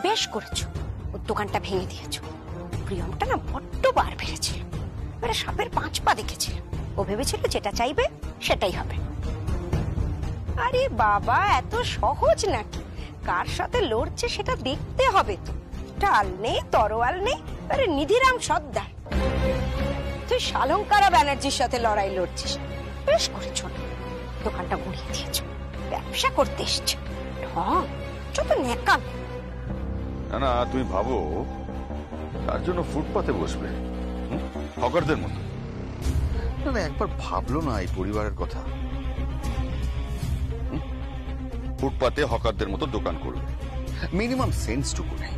বেশ করেছো, ওর দোকানটা ভেঙে দিয়েছো। প্রিয়মটা না বড্ড বার বেড়েছিল, এবারে সাপের 5 পা দেখেছিল। ও ভেবেছিল যেটা চাইবে সেটাই হবে। আরে বাবা, এত সহজ নাকি? কার সাথে লড়ছে সেটা দেখতে হবে তো। ঢাল নেই, তরোয়াল নেই, আরে নিধিরাম সর্দার। তুই শালঙ্কারা ব্যানার্জির সাথে লড়াই লড়ছিস। বেশ করেছো, দোকানটা গুড়িয়ে দিয়েছো। ব্যবসা করতে এসছে, ঢং, যত ন্যাকাম। না না, তুমি ভাবো তার জন্য ফুটপাতে বসবে হকারদের মতো? না, একবার ভাবলো না এই পরিবারের কথা? ফুটপাতে হকারদের মতো দোকান করবে, মিনিমাম সেন্সটুকু নেই,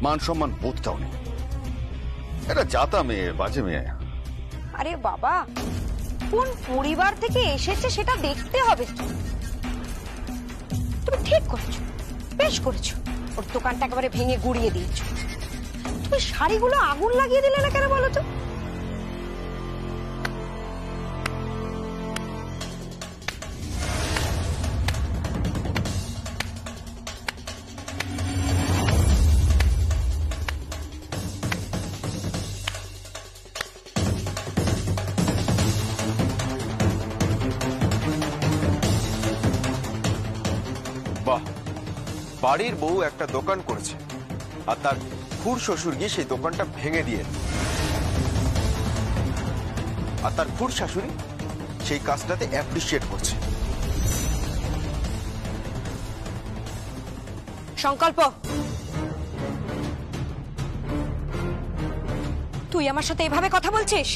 মান সম্মান বোধটাও নেই। এটা জাতা মেয়ে, বাজে মেয়ে। আরে বাবা, কোন পরিবার থেকে এসেছে সেটা দেখতে হবে। তুমি ঠিক করেছো, বেশ করেছো। ওর দোকানটা একেবারে ভেঙে গুড়িয়ে দিয়েছো। তুমি শাড়িগুলো আগুন লাগিয়ে দিলে না কেন বলো তো? বাহ, বাড়ির বউ একটা দোকান করেছে আর তার খুড় শ্বশুর গিয়ে সেই দোকানটা ভেঙে দিয়ে, আর তার খুড় শাশুড়ি সেই কাজটাতে অ্যাপ্রিসিয়েট করছে। সংকল্প, তুই আমার সাথে এভাবে কথা বলছিস?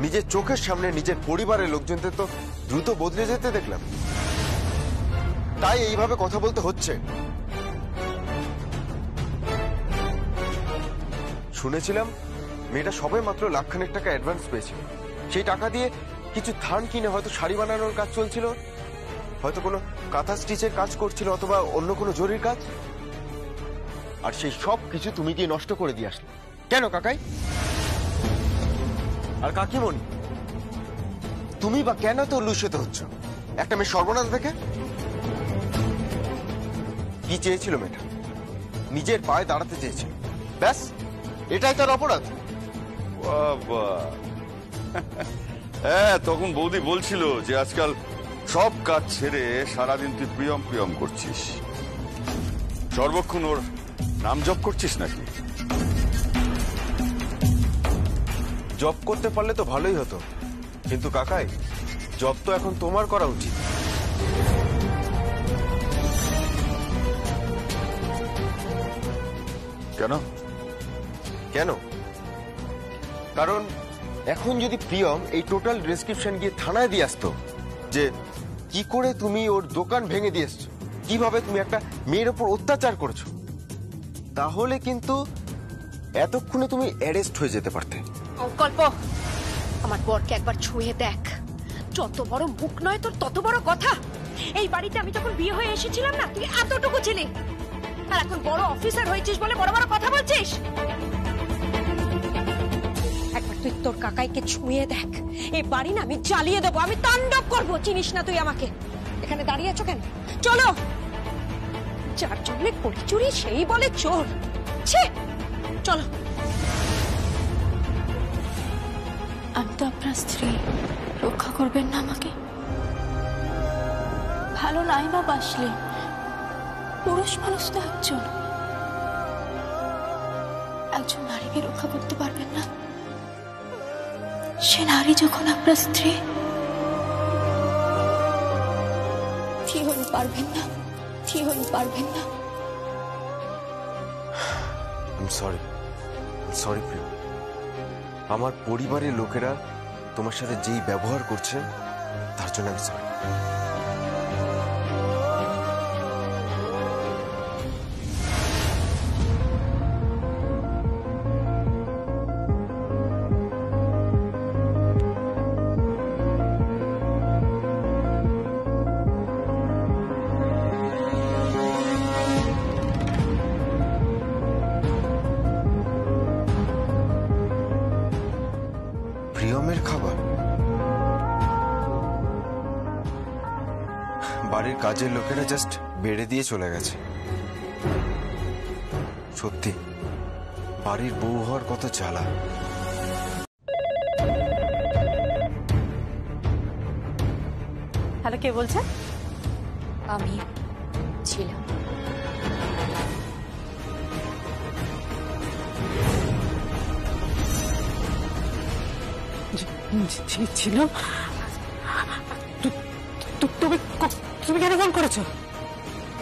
নিজের চোখের সামনে নিজের পরিবারের লোকজনদের তো দ্রুত বদলে যেতে দেখলাম, তাই এইভাবে কথা বলতে হচ্ছে। শুনেছিলাম মেয়েটা সবে মাত্র লাখখানেক টাকা অ্যাডভান্স পেয়েছিল। সেই টাকা দিয়ে কিছু থান কিনে হয়তো শাড়ি বানানোর কাজ চলছিল, হয়তো কোনো কাঁথা স্টিচের কাজ করছিল, অথবা অন্য কোনো জরির কাজ। আর সেই সব কিছু তুমি গিয়ে নষ্ট করে দিয়ে আসলে কেন কাকাই? আর কাকিমণি, তুমি বা কেন তো উল্লসিত হচ্ছ একটা মেয়ে সর্বনাশ দেখে? কি চেয়েছিল মেয়েটা? নিজের পায়ে দাঁড়াতে চেয়েছিল, ব্যাস এটাই তার অপরাধ। বাবা, হ্যাঁ, তখন বৌদি বলছিল যে আজকাল সব কাজ ছেড়ে সারাদিন তুই প্রিয়ম প্রিয়ম করছিস, সর্বক্ষণ ওর নাম জপ করছিস নাকি? জব করতে পারলে তো ভালোই হতো, কিন্তু কাকাই জব তো এখন তোমার করা উচিত। কেন? কেন? কারণ এখন যদি প্রিয়ম এই টোটাল ডেসক্রিপশন গিয়ে থানায় দিয়ে আসতো যে কি করে তুমি ওর দোকান ভেঙে দিয়ে এসছো, কিভাবে তুমি একটা মেয়ের ওপর অত্যাচার করেছো, তাহলে কিন্তু এতক্ষণে তুমি অ্যারেস্ট হয়ে যেতে পারতে। সংকল্প, আমার বরকে একবার ছুঁয়ে দেখ। যত বড় মুখ নয় তোর, তত বড় কথা। এই বাড়িতে আমি যখন বিয়ে হয়ে এসেছিলাম না, তুই এতটুকু ছিলি, আর এখন বড় অফিসার হয়েছিস বলে বড় বড় কথা বলছিস। একবার তুই তোর কাকাইকে ছুঁয়ে দেখ। এই বাড়ি না আমি জ্বালিয়ে দেবো, আমি তাণ্ডব করবো। চিনিস না তুই আমাকে? এখানে দাঁড়িয়ে আছো কেন? চলো। যার জন্য করি চুরি সেই বলে চোর। ছি, চলো। আমি তো আপনার স্ত্রী, রক্ষা করবেন না আমাকে? ভালো নাই বা বাসলে পুরুষ মানুষ তো একজন নারীকে রক্ষা করতে পারবেন না? সে নারী যখন আপনার স্ত্রী, কি হলে পারবেন না? কি হলে পারবেন না? সরি প্রিয়, আমার পরিবারের লোকেরা তোমার সাথে যেই ব্যবহার করছে তার জন্য আমি সরি। প্রিয়মের খাবার বাড়ির কাজের লোকেরা জাস্ট বেড়ে দিয়ে চলে গেছে। সত্যি বাড়ির বউ হওয়ার কত জ্বালা। হ্যালো, কে বলছে? আমি ছিলাম। ছিল? তুমি কেন ফোন করেছো?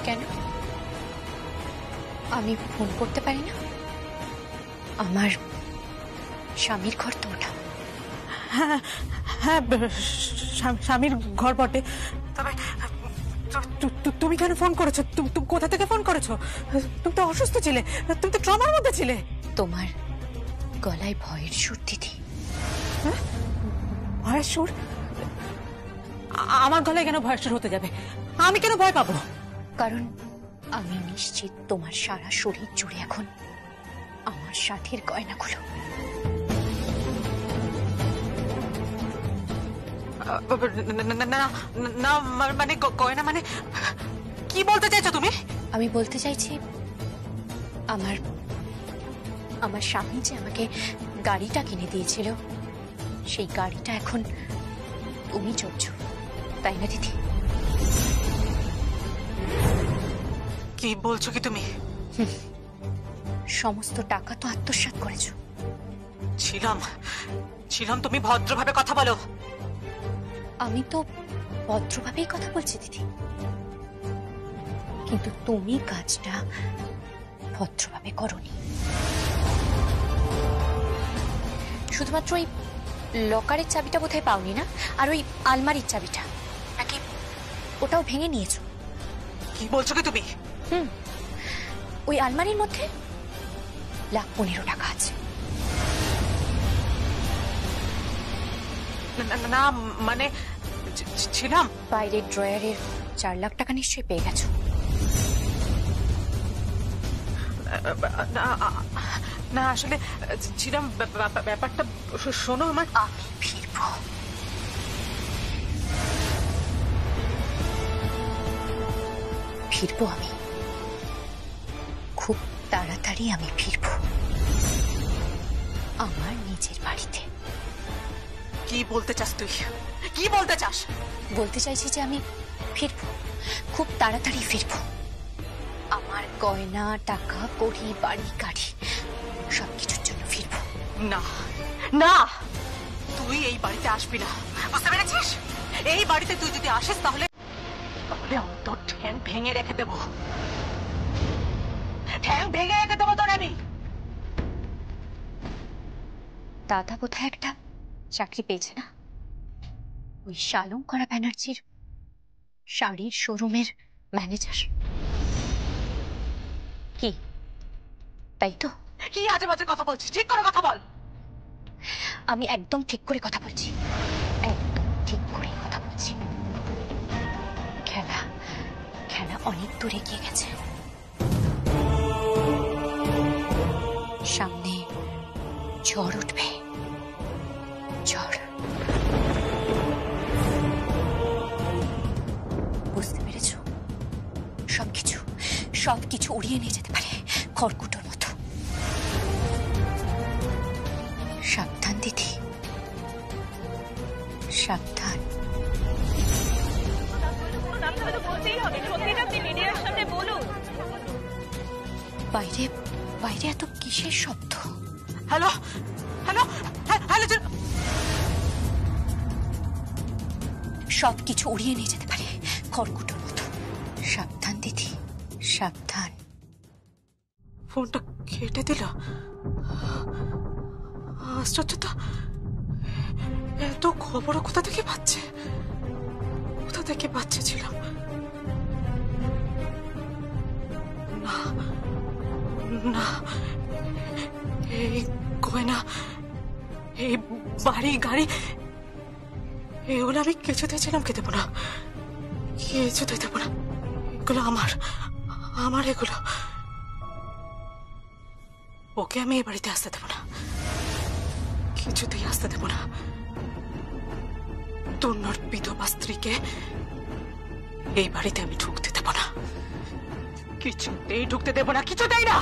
কেন আমি ফোন করতে পারি না? আমার স্বামীর ঘর তো ওটা। হ্যাঁ হ্যাঁ, স্বামীর ঘর বটে, তবে তুমি কেন ফোন করেছো? তুমি কোথা থেকে ফোন করেছো? তুমি তো অসুস্থ ছিলে, তুমি তো ট্রমার মধ্যে ছিলে। তোমার গলায় ভয়ের সুর দিদি। ভয়ের সুর? আমার গলায় কেন ভয়ের সুর হতে যাবে? আমি কেন ভয় পাবো? কারণ আমি নিশ্চিত তোমার সারা শরীর জুড়ে এখন আমার সাথের গয়নাগুলো। না মানে গয়না মানে কি বলতে চাইছো তুমি? আমি বলতে চাইছি আমার আমার স্বামী যে আমাকে গাড়িটা কিনে দিয়েছিল, সেই গাড়িটা এখন তুমি চড়ছ, তাই না দিদি? কি বলছো কি তুমি? সমস্ত টাকা তো আত্মসাৎ করেছো। ছিলাম তুমি ভদ্রভাবে কথা বলো। আমি তো ভদ্রভাবেই কথা বলছি দিদি, কিন্তু তুমি কাজটা ভদ্রভাবে করোনি। শুধুমাত্র ওই লকারের চাবিটা বোধহয় পাওনি না, আর ওই আলমারির চাবিটা নাকি ওটাও ভেঙে নিয়েছো। কি বলছো কি তুমি? ওই আলমারির মধ্যে 1,15,000 টাকা আছে। না মানে ছিলাম। বাইরের ড্রয়ারের 4 লাখ টাকা নিশ্চয়ই পেয়ে গেছো। না আসলে ছিলাম, ব্যাপারটা শোনো আমার। আমি ফিরবো। ফিরবো আমি, খুব তাড়াতাড়ি আমি ফিরবো আমার নিজের বাড়িতে। কি বলতে চাস তুই? কি বলতে চাস? বলতে চাইছি যে আমি ফিরবো, খুব তাড়াতাড়ি ফিরবো। আমার গয়না, টাকা, কড়ি, বাড়ি, গাড়ি সবকিছুর জন্য ফিরবো। না না, তুই এই বাড়িতে আসবি না, বুঝতে পেরেছিস? এই বাড়িতে তুই যদি আসিস তাহলে তোর ঠ্যাং ভেঙে রেখে দেবো। ঠ্যাং ভেঙে রেখে দেবো তোর আমি। দাদা বোধহয় একটা চাকরি পেয়েছে না, ওই শালঙ্করা ব্যানার্জির শাড়ির শোরুমের ম্যানেজার। কি তাই তো? কি আজে বাজে কথা বলছিস? ঠিক করে কথা বল। আমি একদম ঠিক করে কথা বলছি, একদম ঠিক করে কথা বলছি। খেলা খেলা অনেক দূরে গিয়ে গেছে। সামনে ঝড় উঠবে, ঝড়। বুঝতে পেরেছো? সবকিছু উড়িয়ে নিয়ে যেতে পারে খড়কুটোর মতো। সাবধান দিদি, সাবধান। বাইরে বাইরে এত কিসের শব্দ? Hello hello hello. সবকিছু উড়িয়ে নিয়ে যেতে পারে খড়কুটোর মতো। সাবধান দিদি, সাবধান। ফোনটা কেটে দিল। আশ্চর্য তো, এত খবরও কোথা থেকে পাচ্ছে? ছিলাম না না, এই গয়না, এই বাড়ি গাড়ি, এগুলো আমি কিছুতে ছিলাম কে দেবো না, কিছুতে দেবো না। এগুলো আমার এগুলো। ওকে আমি এই বাড়িতে আসতে দেবো না, কিছুতেই আসতে দেবো না। তন্নর বিধবা স্ত্রীকে এই বাড়িতে আমি ঢুকতে দেবো না, কিছুতেই ঢুকতে দেবো না, কিছুতেই না।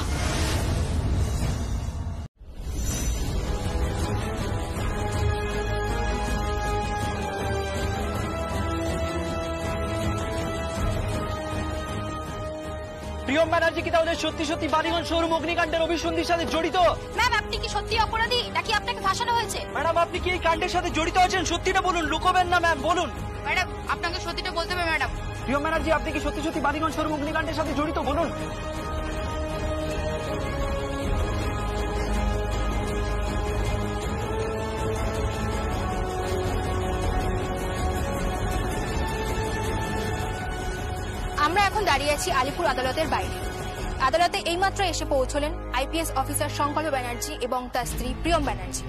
প্রিয়ম ব্যানার্জি কি তাহলে সত্যি সত্যি বালিগঞ্জ শোরুম অগ্নিকাণ্ডের অভিসন্ধির সাথে জড়িত? ম্যাম, আপনি কি সত্যি অপরাধী নাকি আপনাকে ফাঁসানো হয়েছে? ম্যাডাম, আপনি কি এই কাণ্ডের সাথে জড়িত আছেন? সত্যিটা বলুন, লুকোবেন না ম্যাম, বলুন। ম্যাডাম, আপনাকে সত্যিটা বলতে হবে ম্যাডাম। প্রিয়ম ব্যানার্জি, আপনি কি সত্যি সত্যি বালিগঞ্জ শোরুম অগ্নিকাণ্ডের সাথে জড়িত? বলুন। আমরা এখন দাঁড়িয়ে আছি আলিপুর আদালতের বাইরে। আদালতে এইমাত্র এসে পৌঁছলেন আইপিএস অফিসার শঙ্কর ব্যানার্জি এবং তার স্ত্রী প্রিয়ম ব্যানার্জি।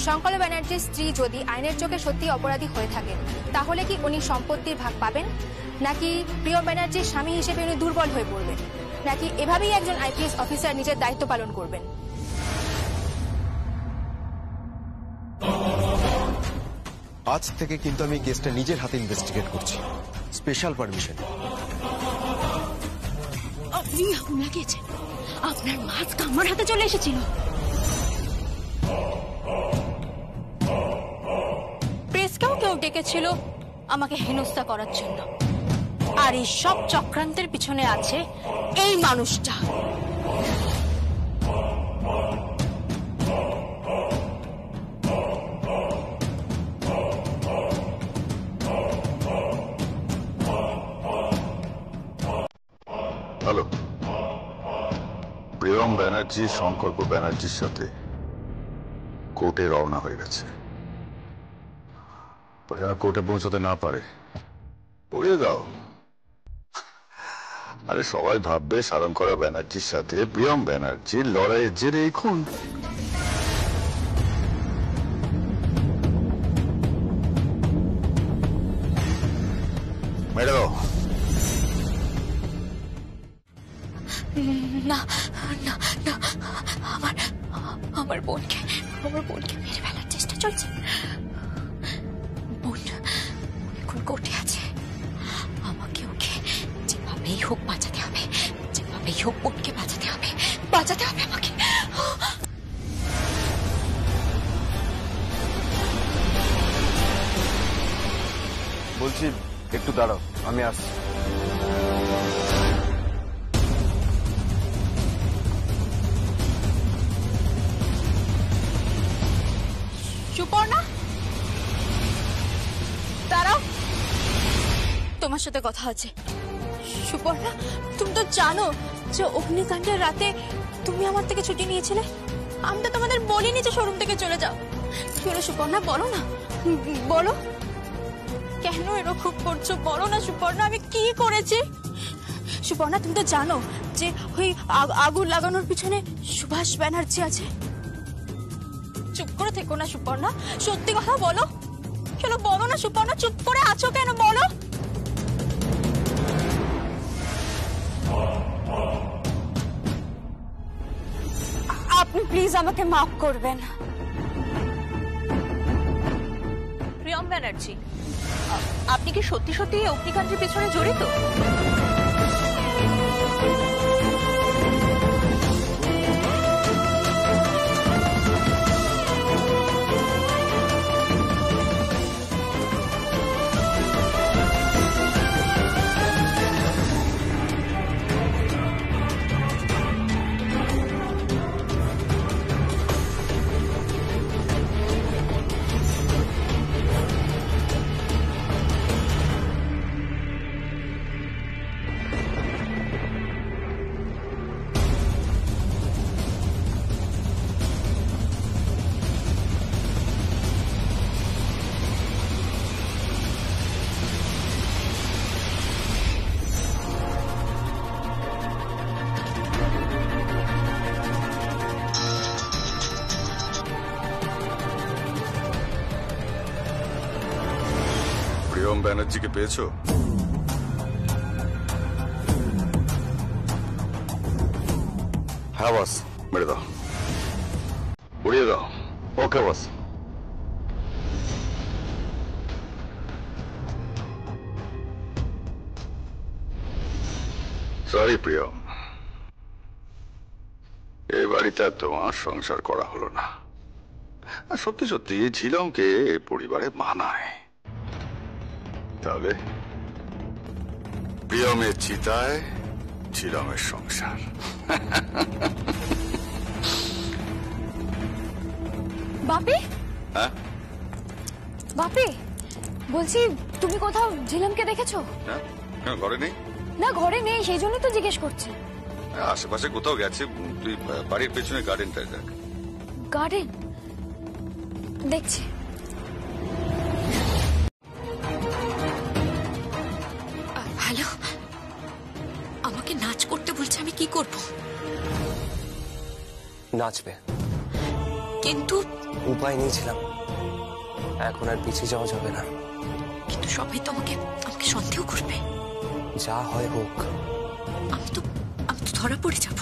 শঙ্কর ব্যানার্জির স্ত্রী যদি আইনের চোখে সত্যি অপরাধী হয়ে থাকেন, তাহলে কি উনি সম্পত্তির ভাগ পাবেন, নাকি প্রিয়ম ব্যানার্জির স্বামী হিসেবে উনি দুর্বল হয়ে পড়বেন, নাকি এভাবেই একজন আইপিএস অফিসার নিজের দায়িত্ব পালন করবেন? আজ থেকে কিন্তু আমি কেসটা নিজের হাতে ইনভেস্টিগেট করছি, স্পেশাল পারমিশন। আপনি আগুন লাগিয়েছেন, আপনার মাস্ক আমার হাতে চলে এসেছিল। প্রেসকেও কেউ ডেকেছিল আমাকে হেনস্থা করার জন্য, আর এই সব চক্রান্তের পিছনে আছে এই মানুষটা। হ্যালো, প্রিয়ম ব্যানার্জি শঙ্কর ব্যানার্জির সাথে কোর্টে রওনা হয়ে গেছে। যেন কোর্টে পৌঁছতে না পারে, পড়িয়ে দাও। আরে সবাই ভাববে সারঙ্গরা ব্যানার্জির সাথে প্রিয়ম ব্যানার্জির লড়াইয়ের জেরে এই খুন। মেরে দাও। না না না, আমার বোনকে মেরে ফেলার চেষ্টা চলছে। বোন এখন কোর্টে আছে, আমাকে ওকে যেভাবেই হোক বাঁচাতে হবে, যেভাবেই হোক বোনকে বাঁচাতে হবে আমাকে। বলছি একটু দাঁড়াও, আমি আসছি। সুপর্ণা, দাঁড়াও, তোমার সাথে কথা আছে। সুপর্ণা, তুমি তো জানো যে অগ্নিকাণ্ডের রাতে তুমি আমার থেকে ছুটি নিয়েছিলে। আমি তো তোমাদের বলিনি যে শোরুম থেকে চলে যাও। কি হলো সুপর্ণা, বলো না, বলো কেন এরকম করছো, বলো না সুপর্ণা, আমি কি করেছি? সুপর্ণা, তুমি তো জানো যে ওই আগুন লাগানোর পিছনে সুভাষ ব্যানার্জি আছে। চুপ করে থেকো না সুপর্ণা, সত্যি কথা বলো। চলো বলো না সুপর্ণা, চুপ করে আছো কেন, বলো। আপনি প্লিজ আমাকে মাফ করবেন। প্রিয়ম ব্যানার্জি, আপনি কি সত্যি সত্যি এই অগ্নিকাণ্ডের পেছনে জড়িত? প্রিয়ম ব্যানার্জিকে পেয়েছো? হ্যাঁ বস, মেরে দাও, উড়িয়ে দাও। ওকে বস। সরি প্রিয়ম, এই বাড়িতে আর তোমার সংসার করা হলো না। আর সত্যি সত্যি ঝিলমকে এ পরিবারে মানায়। তাহলে প্রিয়মের চিতায় ঝিলমের সংসার। বাপি, হ্যাঁ বাপি, বলছি তুমি কোথাও ঝিলামকে দেখেছো? হ্যাঁ, কেন ঘরে নেই? না, ঘরে নেই, সেই জন্য তো জিজ্ঞেস করছি। আশেপাশে কোথাও গেছে, তুই বাড়ির পেছনে গার্ডেনটায় দেখ। গার্ডেন দেখছি। হ্যালো, আমাকে নাচ করতে বলছে, আমি কি করব? নাচবে, কিন্তু উপায় নিয়েছিলাম, এখন আর পিছিয়ে যাওয়া যাবে না। কিন্তু সবাই তো আমাকে আমাকে সন্দেহ করবে। যা হয় হোক, আমি তো ধরা পড়ে যাব।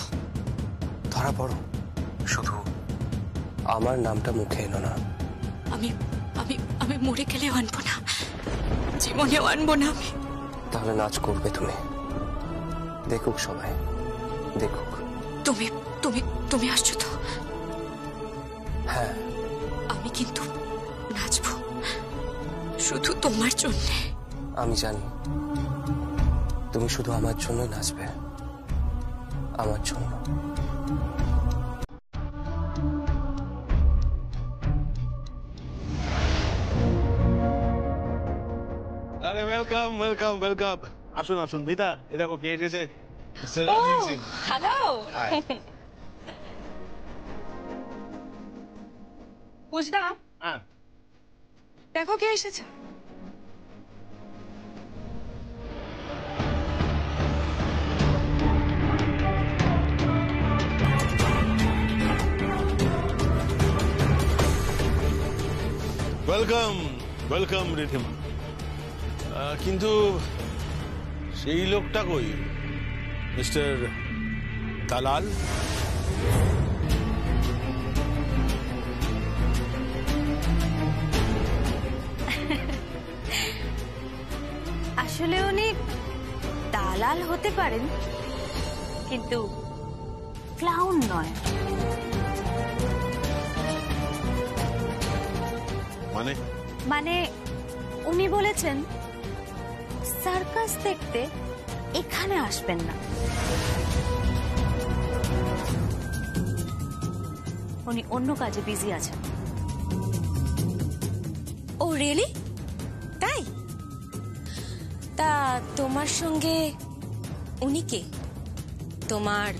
ধরা পড়ো, শুধু আমার নামটা মুখে এলো না। আমি আমি আমি মরে গেলেও আনবো না, জীবনেও আনবো না আমি। তাহলে নাচ করবে তুমি, দেখুক সবাই, দেখুক। তুমি তুমি তুমি আসছো তো? হ্যাঁ, আমি কিন্তু নাচবো, শুধু তোমার জন্যে। আমি জানি তুমি শুধু আমার জন্যই নাচবে, আমার জন্য। আরে ওয়েলকাম ওয়েলকাম ওয়েলকাম, আসুন আসুন। মিতা, এ দেখো কে এসেছে। হ্যালো, বুঝলাম। হ্যাঁ, দেখো কে এসেছে। Welcome welcome Ridhima. কিন্তু সেই লোকটা কই, মিস্টার দালাল? আসলে উনি দালাল হতে পারেন, কিন্তু ক্লাউন নয়। মানে উনি বলেছেন সার্কাস দেখতে এখানে আসবেন না। উনি অন্য কাজে বিজি আছেন। ও রিয়েলি? তাই? তা তোমার সঙ্গে উনি কে? তোমার?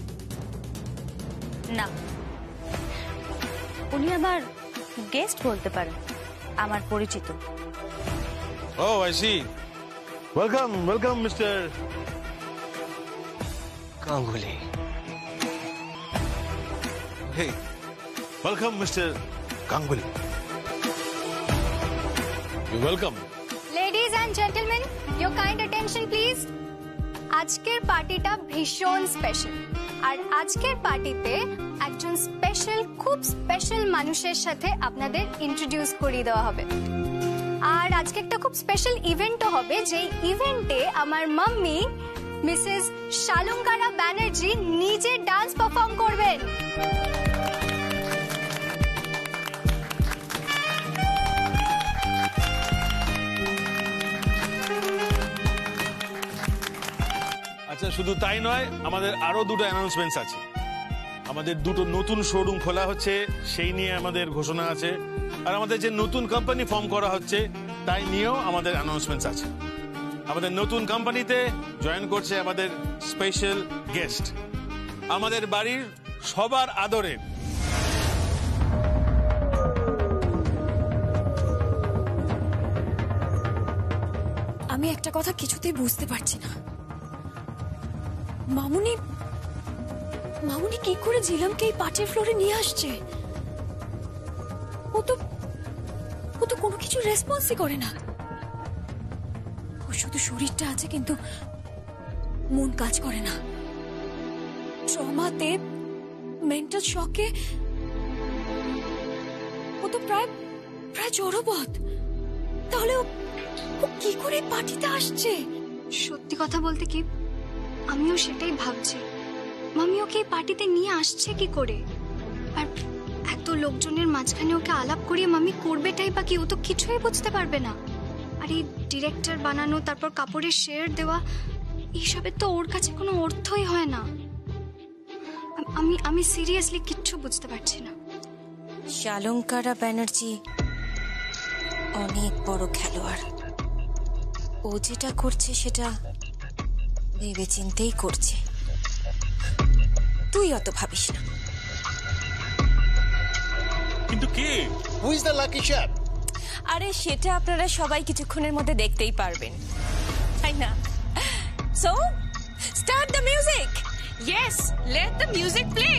না, উনি আমার গেস্ট বলতে পারেন, আমার পরিচিত। Oh I see. Welcome welcome mister Ganguly. Hey, welcome mister Ganguly. Welcome. Ladies and gentleman, your kind attention please. আজকের পার্টিটা ভীষণ স্পেশাল, আর আজকের পার্টিতে একজন স্পেশাল, খুব স্পেশাল মানুষের সাথে আপনাদের ইন্ট্রোডিউস করিয়ে দেওয়া হবে। আর আজকে একটা খুব স্পেশাল ইভেন্টও হবে, যেই ইভেন্টে আমার মাম্মি মিসেস শালুঙ্কারা ব্যানার্জি নিজে ডান্স পারফর্ম করবেন। আচ্ছা, শুধু তাই নয়, আমাদের আরো দুটো অ্যানাউন্সমেন্টস আছে। আমাদের দুটো নতুন শোরুম খোলা হচ্ছে, সেই নিয়ে আমাদের ঘোষণা আছে। আর আমাদের যে নতুন কোম্পানি ফর্ম করা হচ্ছে, তাই নিয়েও আমাদের অ্যানাউন্সমেন্টস আছে। আমাদের নতুন কোম্পানিতে জয়েন করছে আমাদের স্পেশাল গেস্ট, আমাদের বাড়ির সবার আদরের আমি একটা কথা কিছুতেই বুঝতে পারছি না, মামুনি মামুনি কি করে ঝিলামকে এই পার্টির ফ্লোরে নিয়ে আসছে? ও তো কোনো কিছু রেসপন্সই করে না। ও শুধু শরীরটা আছে, কিন্তু মন কাজ করে না। ট্রমাতে, মেন্টাল শকে ও তো প্রায় জড়বৎ। তাহলে ও কি করে পার্টিতে আসছে? সত্যি কথা বলতে কি, আমিও সেটাই ভাবছি। মামি ওকে এই পার্টিতে নিয়ে আসছে কি করে? আর এত লোকজনের মাঝখানে ওকে আলাপ করিয়ে মামি করবেটাই বা কি? ও তো কিছুই বুঝতে পারবে না। আর এই ডিরেক্টর বানানো, তারপর কাপড়ের শেয়ার দেওয়া, এইসবের তো ওর কাছে কোনো অর্থই হয় না। আমি সিরিয়াসলি কিচ্ছু বুঝতে পারছি না। শালঙ্কারা ব্যানার্জি অনেক বড় খেলোয়াড়। ও যেটা করছে সেটা ভেবেচিন্তেই করছে, তুই অত ভাবিস না। কিন্তু কে? Who is the lucky chap? আরে সেটা আপনারা সবাই কিছুক্ষণের মধ্যে দেখতেই পারবেন, তাই না? So start the music. Yes, let the music play.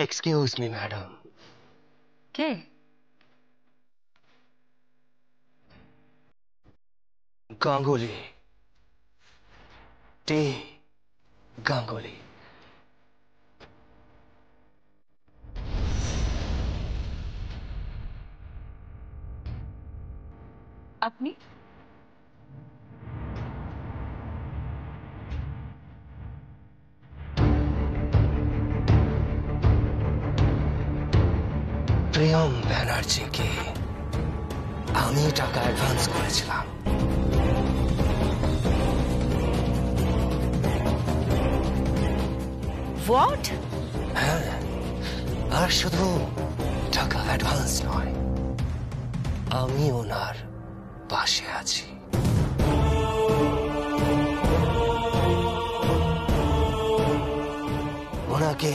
Excuse me madam. কে? গাঙ্গুলি, টি গাঙ্গুলি। আপনি? প্রিয়ম ব্যানার্জিকে আমি টাকা অ্যাডভান্স করেছিলাম। হোয়াট? হ্যাঁ, আর শুধু টাকা অ্যাডভান্স নয়, আমি ওনার পাশে আছি। ওনাকে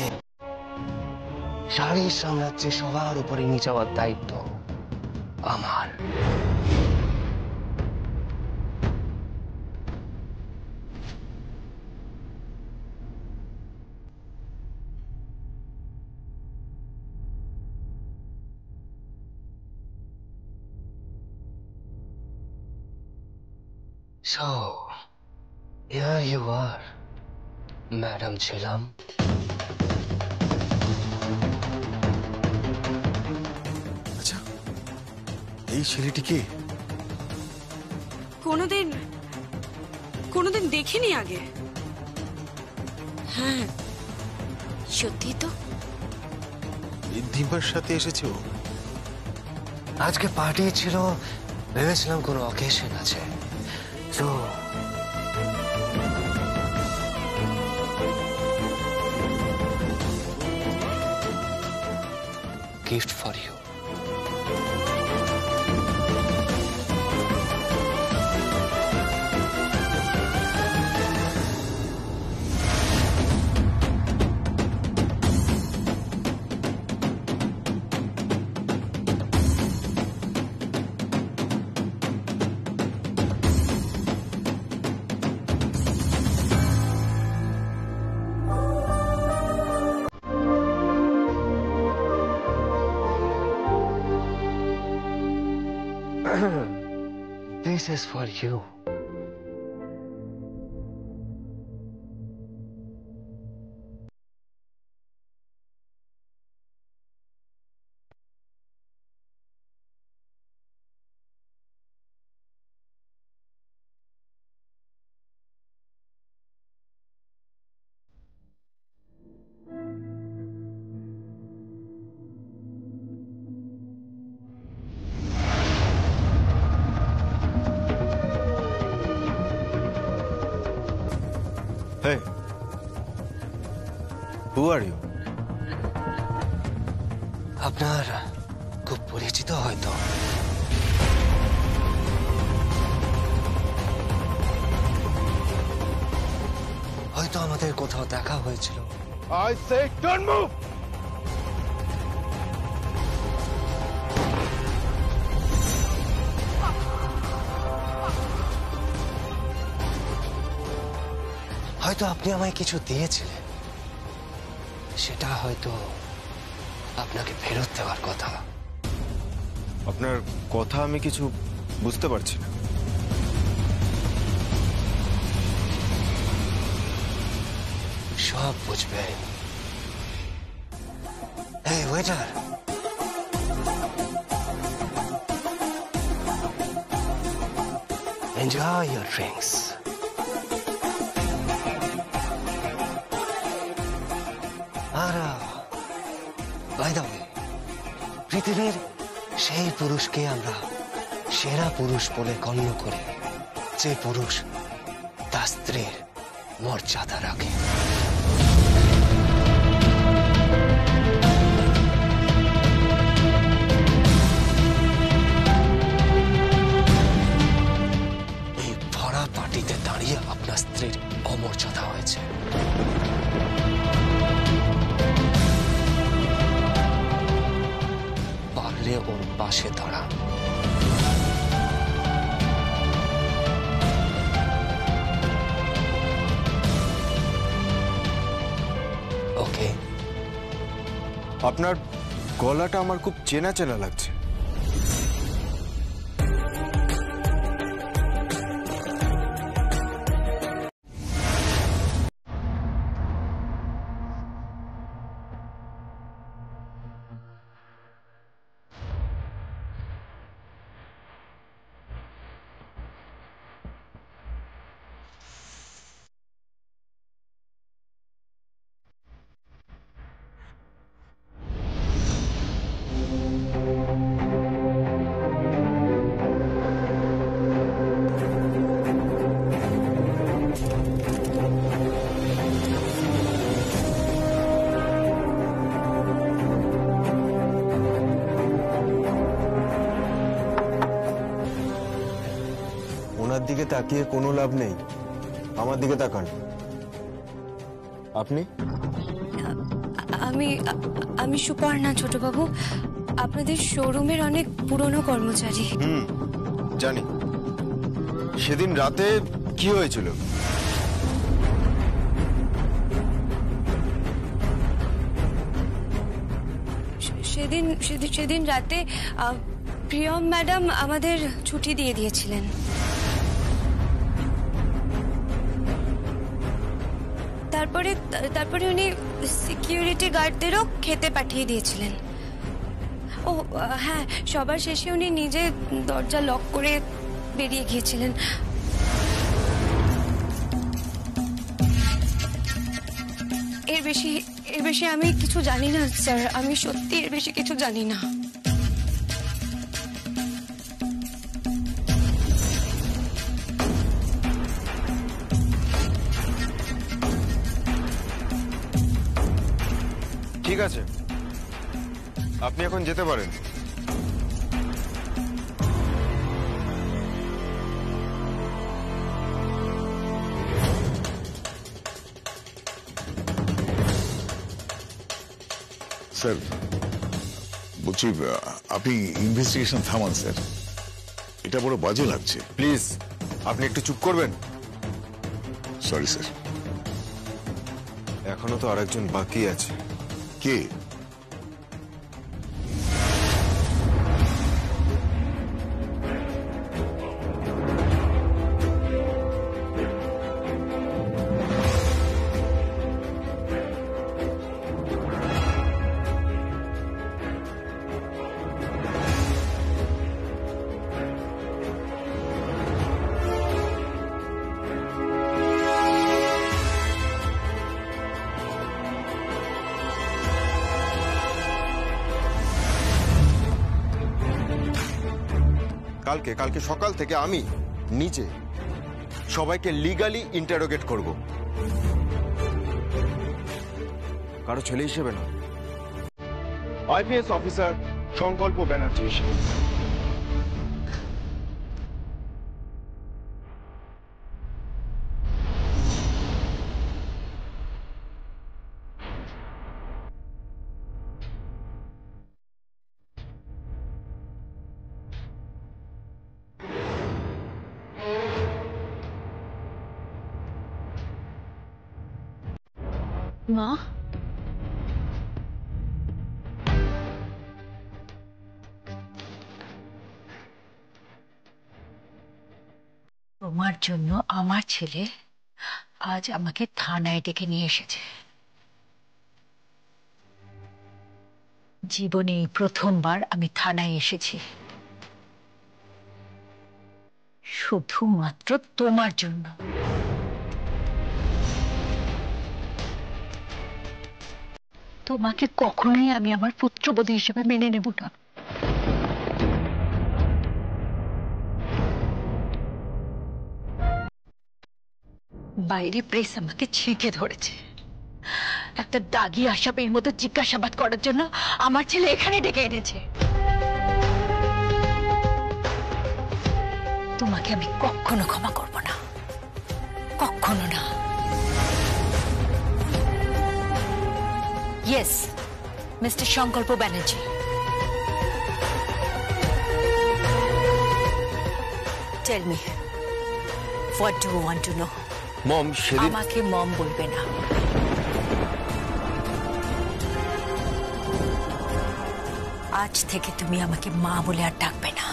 শাড়ি সাম্রাজ্যে সবার উপরে নিয়ে যাওয়ার দায়িত্ব আমার। So, here you are, Madam Chilam. আচ্ছা, এই ছেলেটিকে কোনোদিন দেখিনি আগে। হ্যাঁ, সত্যি তো। রিদ্ধিমার সাথে এসেছে ও? আজকে পার্টি ছিল, ভেবেছিলাম কোনো অকেশন আছে, তো gift for you. This is for you. Hey, who are you? আপনার খুব পরিচিত হয়তো। হয়তো আমাদের কোথাও দেখা হয়েছিল। I say don't move! হয়তো আপনি আমায় কিছু দিয়েছিলেন, সেটা হয়তো আপনাকে ফেরত দেওয়ার কথা। আপনার কথা আমি কিছু বুঝতে পারছি না। সব বুঝবেন। এই ওয়েটার, এনজয় ইয়োর ড্রিঙ্কস। আর বাই দ্য ওয়ে, পৃথিবীর সেই পুরুষকে আমরা সেরা পুরুষ বলে গণ্য করি যে পুরুষ তার স্ত্রীর মর্যাদা রাখে। এই ভরা পার্টিতে দাঁড়িয়ে আপনার স্ত্রীর অমর্যাদা হয়েছে। পারলে ওর পাশে দাঁড়ান। ওকে। আপনার গলাটা আমার খুব চেনা চেনা লাগছে। ওনার দিকে তাকিয়ে কোনো লাভ নেই, আমার দিকে তাকান। আপনি? আমি সুপর্ণা ছোটবাবু, আপনাদের শোরুমের অনেক পুরনো কর্মচারী। জানি। সেদিন রাতে কি হয়েছিল? সেদিন রাতে প্রিয়ম ম্যাডাম আমাদের ছুটি দিয়ে দিয়েছিলেন। তারপরে উনি সিকিউরিটি গার্ডদেরও খেতে পাঠিয়ে দিয়েছিলেন। ও হ্যাঁ, সবার শেষে উনি নিজে দরজা লক করে বেরিয়ে গিয়েছিলেন। এর বেশি আমি কিছু জানি না স্যার, আমি সত্যি এর বেশি কিছু জানি না। ঠিক আছে, আপনি এখন যেতে পারেন। স্যার বলছি, আপনি ইনভেস্টিগেশন থামান স্যার, এটা বড় বাজে লাগছে। প্লিজ আপনি একটু চুপ করবেন। Sorry sir. এখনো তো আরেকজন বাকি আছে। কে? কালকে সকাল থেকে আমি নিজে সবাইকে লিগালি ইন্টারোগেট করব, কারো ছেলে হিসেবে না। আইপিএস অফিসার সংকল্প ব্যানার্জি। মা, তোমার জন্য আমার ছেলে আজ আমাকে থানায় ডেকে নিয়ে এসেছে। জীবনে এই প্রথমবার আমি থানায় এসেছি, শুধুমাত্র তোমার জন্য। তোমাকে কখনোই আমি আমার পুত্রবধূ হিসেবে মেনে নেব না। বাইরে প্রেস আমাকে ছিঁকে ধরেছে, একটা দাগি আসামির মতো জিজ্ঞাসাবাদ করার জন্য আমার ছেলে এখানে ডেকে এনেছে। তোমাকে আমি কখনো ক্ষমা করব না, কখনো না। Yes, mister Sankalp Banerjee, tell me, what do you want to know? Mom, সেদিন আমাকে মম বলবে না। আজ থেকে তুমি আমাকে মা বলে আর ডাকবে না।